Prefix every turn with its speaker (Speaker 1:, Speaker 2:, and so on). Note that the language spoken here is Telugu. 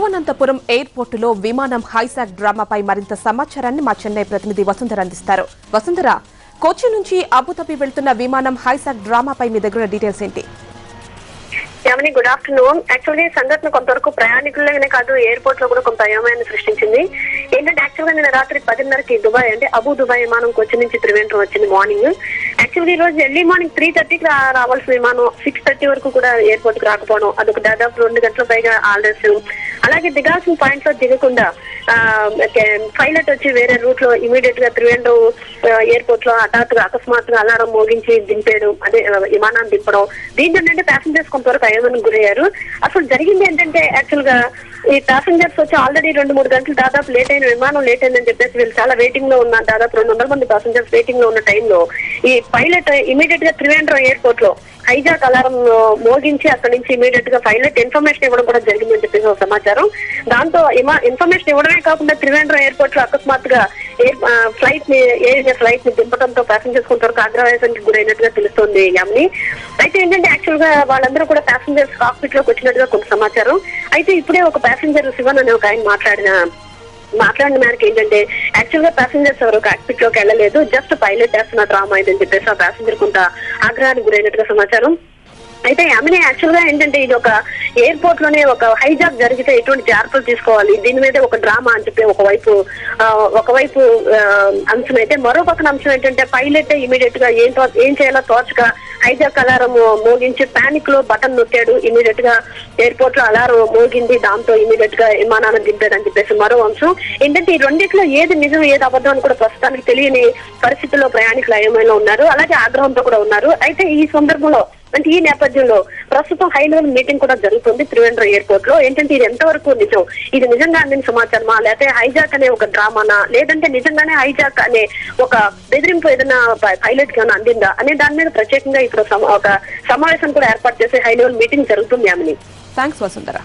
Speaker 1: తిరువనంతపురం ఎయిర్పోర్టులో విమానం హైజాక్ డ్రామాపై మరింత సమాచారాన్ని మా చెన్నై ప్రతినిధి వసుంధర అందిస్తారు. వసుంధర, కొచ్చి నుంచి అబుదాబి వెళ్తున్న విమానం హైజాక్ డ్రామాపై మీ దగ్గర డీటెయిల్స్ ఏంటి?
Speaker 2: Yamini, good afternoon. యాక్చువల్లీ సంఘటన కొంతవరకు ప్రయాణికులనే కాదు, ఎయిర్పోర్ట్ లో కూడా కొంత అయోమయాన్ని సృష్టించింది. ఏంటంటే యాక్చువల్ గా నిన్న రాత్రి 10:30కి దుబాయ్ అంటే అబు దుబాయ్ విమానం కొచ్చి నుంచి త్రివేంద్రం వచ్చింది మార్నింగ్. యాక్చువల్లీ ఈ రోజు ఎర్లీ మార్నింగ్ 3:30కి రావాల్సిన విమానం 6:30 వరకు కూడా ఎయిర్పోర్ట్ కి రాకపోవడం, అదొక దాదాపు 2 గంటల పైగా ఆలస్యం. అలాగే దిగాల్సిన పాయింట్ లో దిగకుండా పైలట్ వచ్చి వేరే రూట్ లో ఇమీడియట్ గా త్రివేంద్రం ఎయిర్పోర్ట్ లో హఠాత్తుగా అకస్మాత్తుగా అలారం మోగించి దింపేయడం, అదే విమానాన్ని దింపడం. దీంతో ఏంటంటే ప్యాసింజర్స్ కొంతవరకు అయోమయానికి గురయ్యారు. అసలు జరిగింది ఏంటంటే యాక్చువల్ గా ఈ ప్యాసింజర్స్ వచ్చి ఆల్రెడీ 2-3 గంటలు దాదాపు లేట్ అయిన విమానం లేట్ అయిందని చెప్పేసి వీళ్ళు చాలా వెయిటింగ్ లో ఉన్న దాదాపు 200 మంది ప్యాసింజర్స్ వెయిటింగ్ లో ఉన్న టైంలో ఈ పైలట్ ఇమీడియట్ గా త్రివేంద్రం ఎయిర్పోర్ట్ లో హైజాక్ అలారం మోగించి అక్కడి నుంచి ఇమీడియట్ గా పైలట్ ఇన్ఫర్మేషన్ ఇవ్వడం కూడా జరిగిందని చెప్పేసి ఒక సమాచారం. దాంతో ఇన్ఫర్మేషన్ ఇవ్వడమే కాకుండా త్రివేంద్రం ఎయిర్పోర్ట్ లో అకస్మాత్తుగా ఫ్లైట్ ని దింపడంతో ప్యాసింజర్స్ కొంతవరకు ఆగ్రహానికి గురైనట్టుగా తెలుస్తోంది యామిని. అయితే ఏంటంటే యాక్చువల్ గా వాళ్ళందరూ కూడా ప్యాసింజర్స్ కాక్పిట్ లోకి వచ్చినట్టుగా కొంత సమాచారం. అయితే ఇప్పుడే ఒక ప్యాసింజర్ శివన్ అనే ఒక ఆయన మాట్లాడిన మేరకు ఏంటంటే యాక్చువల్ గా ప్యాసింజర్స్ ఎవరు కాక్పిట్ లోకి వెళ్ళలేదు, జస్ట్ పైలట్ చేస్తున్న డ్రామా ఇదని చెప్పేసి ఆ ప్యాసింజర్ కొంత ఆగ్రహానికి గురైనట్టుగా సమాచారం. అయితే ఆమెనే యాక్చువల్ గా ఏంటంటే ఇది ఒక ఎయిర్పోర్ట్ లోనే ఒక హైజాక్ జరిగితే ఎటువంటి జాగ్రత్తలు తీసుకోవాలి, దీని మీద ఒక డ్రామా అని చెప్పి ఒకవైపు అంశం అయితే, మరో పక్కన అంశం ఏంటంటే పైలట్ ఇమీడియట్ గా ఏం చేయాలో తోచక హైజాక్ అలారం మోగించి పానిక్ లో బటన్ నొక్కాడు. ఇమీడియట్ గా ఎయిర్పోర్ట్ లో అలారం మోగింది, దాంతో ఇమీడియట్ గా విమానాన్ని దింపాడు అని చెప్పేసి మరో అంశం. ఏంటంటే ఈ రెండిట్లో ఏది నిజం ఏది అబద్ధం అని కూడా ప్రస్తుతానికి తెలియని పరిస్థితుల్లో ప్రయాణికులు అయోమయంలో ఉన్నారు, అలాగే ఆగ్రహంతో కూడా ఉన్నారు. అయితే ఈ సందర్భంలో అంటే ఈ నేపథ్యంలో ప్రస్తుతం హై లెవెల్ మీటింగ్ కూడా జరుగుతుంది త్రివేంద్రం ఎయిర్పోర్ట్ లో. ఏంటంటే ఇది ఎంతవరకు నిజం, ఇది నిజంగా అందిన సమాచారమా, లేకపోతే హైజాక్ అనే ఒక డ్రామానా, లేదంటే నిజంగానే హైజాక్ అనే ఒక బెదిరింపు ఏదైనా పైలట్ కి అందిందా అనే దాని మీద ప్రత్యేకంగా ఇప్పుడు ఒక సమావేశం కూడా ఏర్పాటు చేసి హై లెవెల్ మీటింగ్ జరుగుతుంది. ఆమెని
Speaker 1: థ్యాంక్స్ వసుంధర.